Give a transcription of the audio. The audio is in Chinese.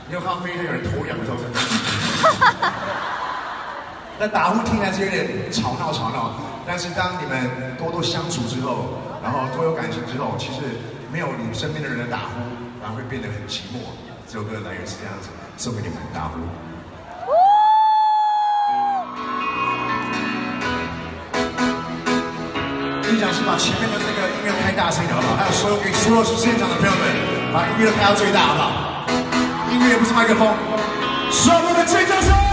你有看到飞机有人脱氧的时候？那打呼听起来是有点吵闹，但是当你们多相处之后，然后多有感情之后，其实没有你身边的人的打呼，然后会变得很寂寞。这首歌的来源是这样子，送给你们打呼。跟你讲是把前面的那个音乐开大声一点好不好？还有所有现场的朋友们，把音乐开到最大好不好？音乐不是麦克风，是我们的尖叫声。